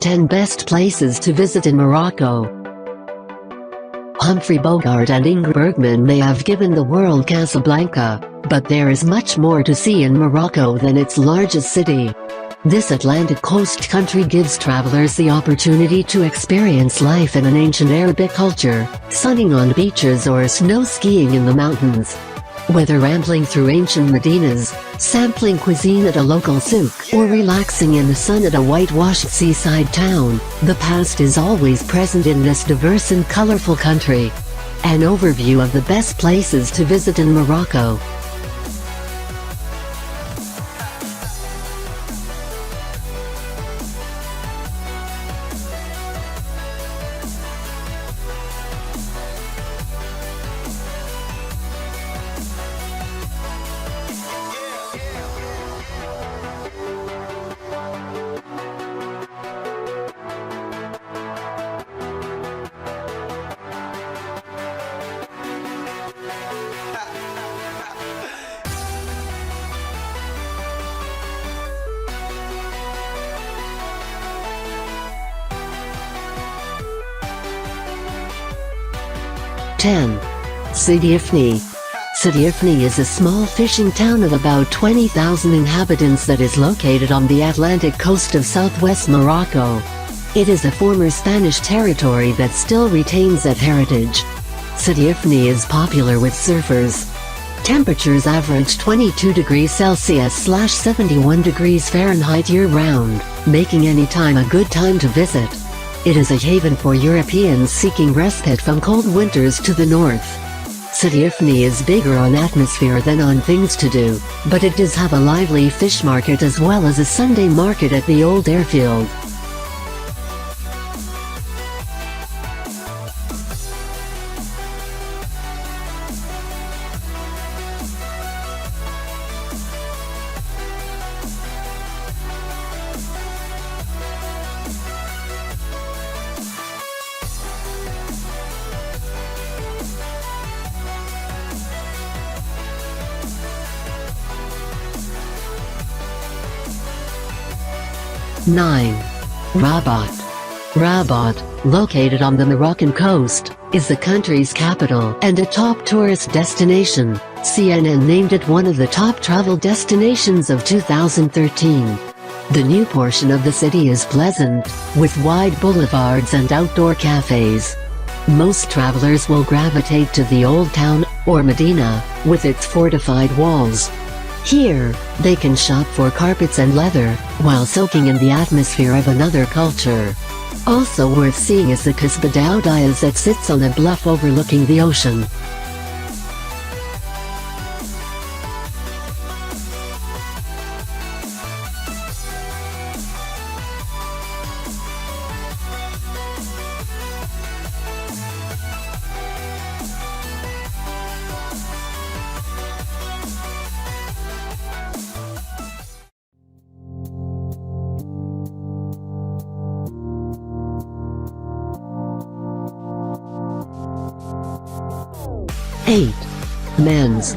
10 Best Places to Visit in Morocco. Humphrey Bogart and Ingrid Bergman may have given the world Casablanca, but there is much more to see in Morocco than its largest city. This Atlantic coast country gives travelers the opportunity to experience life in an ancient Arabic culture, sunning on beaches or snow skiing in the mountains. Whether rambling through ancient Medinas, sampling cuisine at a local souk, or relaxing in the sun at a whitewashed seaside town, the past is always present in this diverse and colorful country. An overview of the best places to visit in Morocco. Sidi Ifni. Sidi Ifni is a small fishing town of about 20,000 inhabitants that is located on the Atlantic coast of southwest Morocco. It is a former Spanish territory that still retains that heritage. Sidi Ifni is popular with surfers. Temperatures average 22 degrees Celsius/71 degrees Fahrenheit year-round, making any time a good time to visit. It is a haven for Europeans seeking respite from cold winters to the north. Sidi Ifni is bigger on atmosphere than on things to do, but it does have a lively fish market as well as a Sunday market at the old airfield. Rabat. Rabat, located on the Moroccan coast, is the country's capital and a top tourist destination. CNN named it one of the top travel destinations of 2013. The new portion of the city is pleasant, with wide boulevards and outdoor cafes. Most travelers will gravitate to the Old Town, or Medina, with its fortified walls. Here, they can shop for carpets and leather, while soaking in the atmosphere of another culture. Also worth seeing is the Kasbah Dawdiyas that sits on a bluff overlooking the ocean. Mens.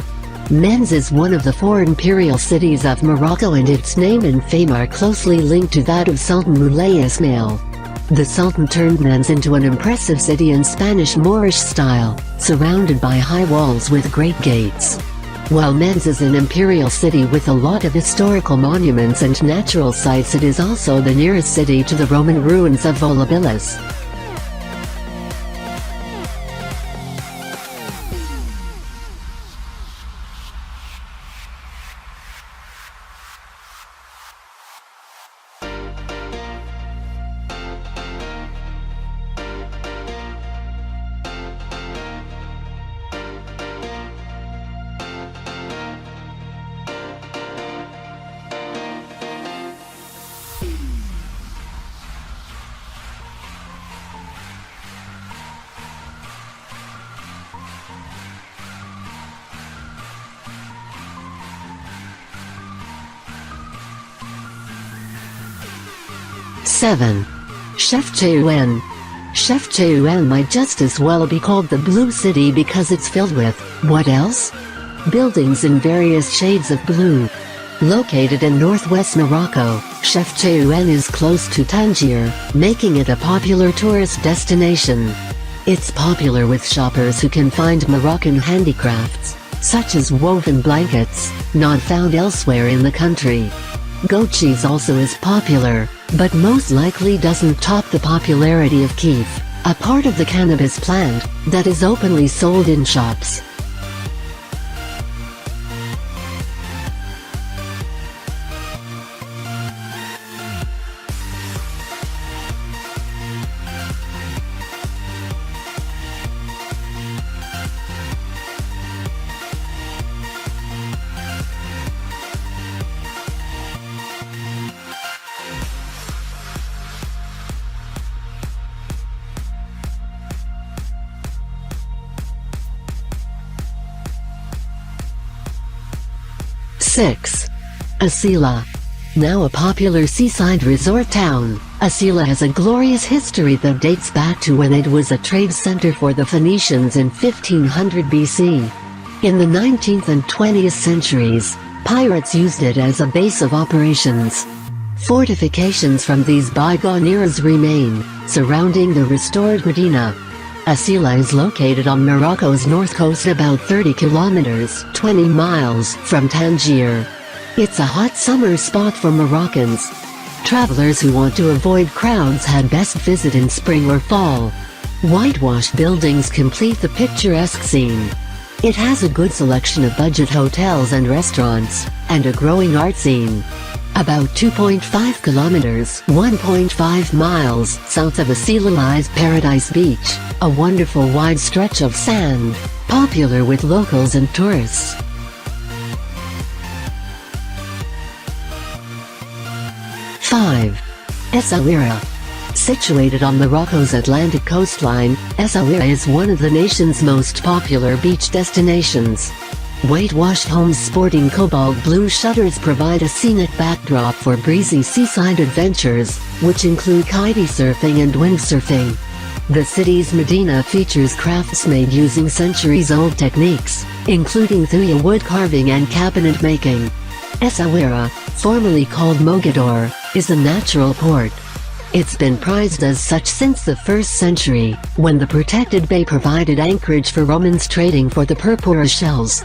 Mens is one of the four imperial cities of Morocco, and its name and fame are closely linked to that of Sultan Moulay Ismail. The Sultan turned Mens into an impressive city in Spanish Moorish style, surrounded by high walls with great gates. While Mens is an imperial city with a lot of historical monuments and natural sites, it is also the nearest city to the Roman ruins of Volubilis. Chefchaouen. Chefchaouen might just as well be called the Blue City because it's filled with, what else? Buildings in various shades of blue. Located in northwest Morocco, Chefchaouen is close to Tangier, making it a popular tourist destination. It's popular with shoppers who can find Moroccan handicrafts, such as woven blankets, not found elsewhere in the country. Goat cheese also is popular, but most likely doesn't top the popularity of keef, a part of the cannabis plant, that is openly sold in shops. Six. Asila. Now a popular seaside resort town, Asila has a glorious history that dates back to when it was a trade center for the Phoenicians in 1500 BC. In the 19th and 20th centuries, pirates used it as a base of operations. Fortifications from these bygone eras remain, surrounding the restored Medina. Asila is located on Morocco's north coast about 30 kilometers 20 miles from Tangier. It's a hot summer spot for Moroccans. Travelers who want to avoid crowds had best visit in spring or fall. Whitewashed buildings complete the picturesque scene. It has a good selection of budget hotels and restaurants, and a growing art scene. About 2.5 kilometers 1.5 miles south of Asila lies Paradise Beach, a wonderful wide stretch of sand, popular with locals and tourists. Five. Essaouira. Situated on Morocco's Atlantic coastline, Essaouira is one of the nation's most popular beach destinations. Whitewashed homes sporting cobalt blue shutters provide a scenic backdrop for breezy seaside adventures, which include kitesurfing and windsurfing. The city's Medina features crafts made using centuries-old techniques, including thuya wood carving and cabinet making. Essaouira, formerly called Mogador, is a natural port. It's been prized as such since the 1st century, when the protected bay provided anchorage for Romans trading for the purpura shells.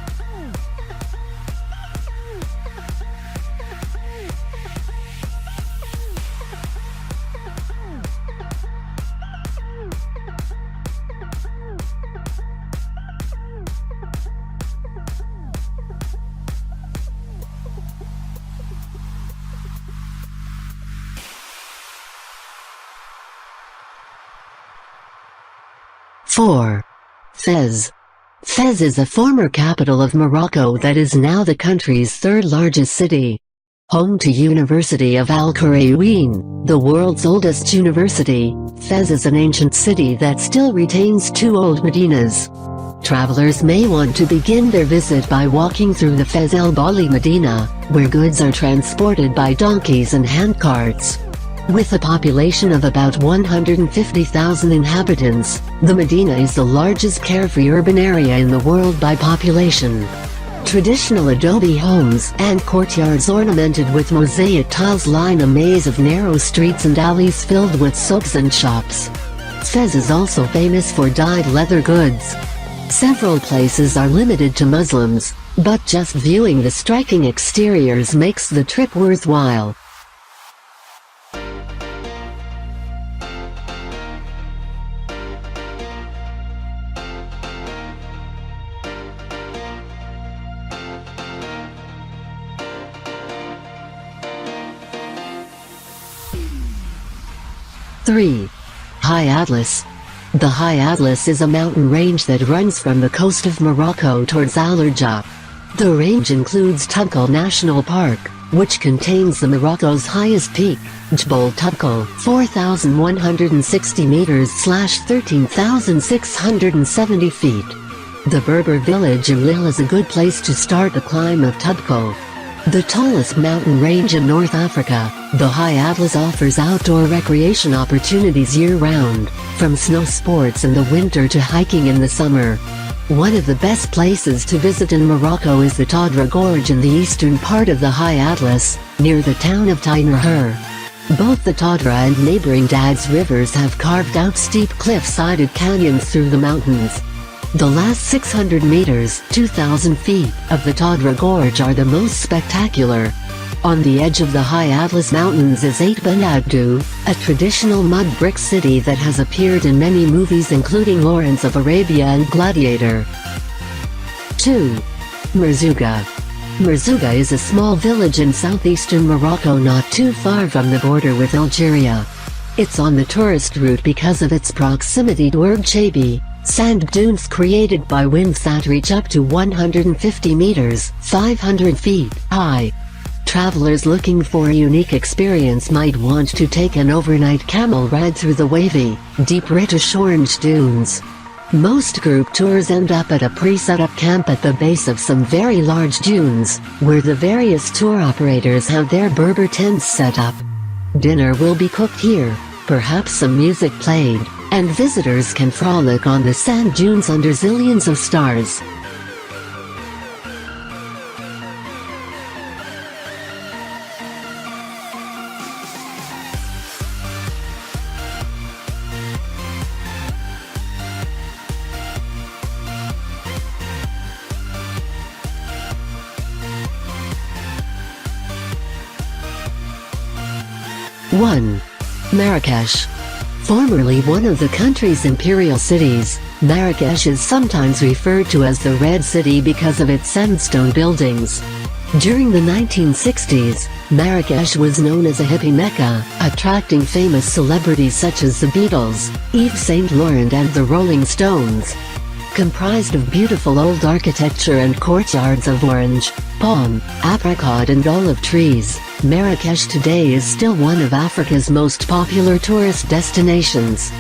Four. Fez. Fez is a former capital of Morocco that is now the country's third largest city. Home to University of Al Qarawiyyin, the world's oldest university, Fez is an ancient city that still retains two old Medinas. Travelers may want to begin their visit by walking through the Fez El Bali Medina, where goods are transported by donkeys and handcarts. With a population of about 150,000 inhabitants, the Medina is the largest carefree urban area in the world by population. Traditional adobe homes and courtyards ornamented with mosaic tiles line a maze of narrow streets and alleys filled with souks and shops. Fez is also famous for dyed leather goods. Several places are limited to Muslims, but just viewing the striking exteriors makes the trip worthwhile. Three. High Atlas. The High Atlas is a mountain range that runs from the coast of Morocco towards Al-Arja. The range includes Toubkal National Park, which contains the Morocco's highest peak, Jebel Toubkal, 4,160 meters / 13,670 feet. The Berber village in Lille is a good place to start the climb of Toubkal. The tallest mountain range in North Africa, the High Atlas offers outdoor recreation opportunities year-round, from snow sports in the winter to hiking in the summer. One of the best places to visit in Morocco is the Tadra Gorge in the eastern part of the High Atlas, near the town of Tainarher. Both the Tadra and neighboring Dags rivers have carved out steep cliff-sided canyons through the mountains. The last 600 meters, 2,000 feet, of the Tadra Gorge are the most spectacular. On the edge of the High Atlas Mountains is Ait Ben Abdou, a traditional mud brick city that has appeared in many movies including Lawrence of Arabia and Gladiator. 2. Merzouga. Merzouga is a small village in southeastern Morocco not too far from the border with Algeria. It's on the tourist route because of its proximity to Erg Chabi, sand dunes created by winds that reach up to 150 meters, 500 feet, high. Travelers looking for a unique experience might want to take an overnight camel ride through the wavy, deep reddish orange dunes. Most group tours end up at a pre-set-up camp at the base of some very large dunes, where the various tour operators have their Berber tents set up. Dinner will be cooked here, perhaps some music played, and visitors can frolic on the sand dunes under zillions of stars. One. Marrakesh. Formerly one of the country's imperial cities, Marrakesh is sometimes referred to as the Red City because of its sandstone buildings. During the 1960s, Marrakesh was known as a hippie mecca, attracting famous celebrities such as the Beatles, Yves Saint Laurent and the Rolling Stones. Comprised of beautiful old architecture and courtyards of orange, palm, apricot and olive trees, Marrakesh today is still one of Africa's most popular tourist destinations.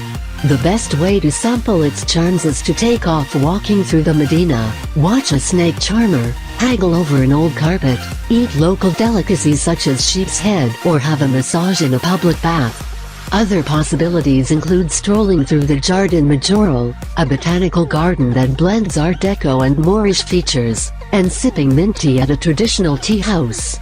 The best way to sample its charms is to take off walking through the Medina, watch a snake charmer, haggle over an old carpet, eat local delicacies such as sheep's head or have a massage in a public bath. Other possibilities include strolling through the Jardin Majoral, a botanical garden that blends Art Deco and Moorish features, and sipping mint tea at a traditional tea house.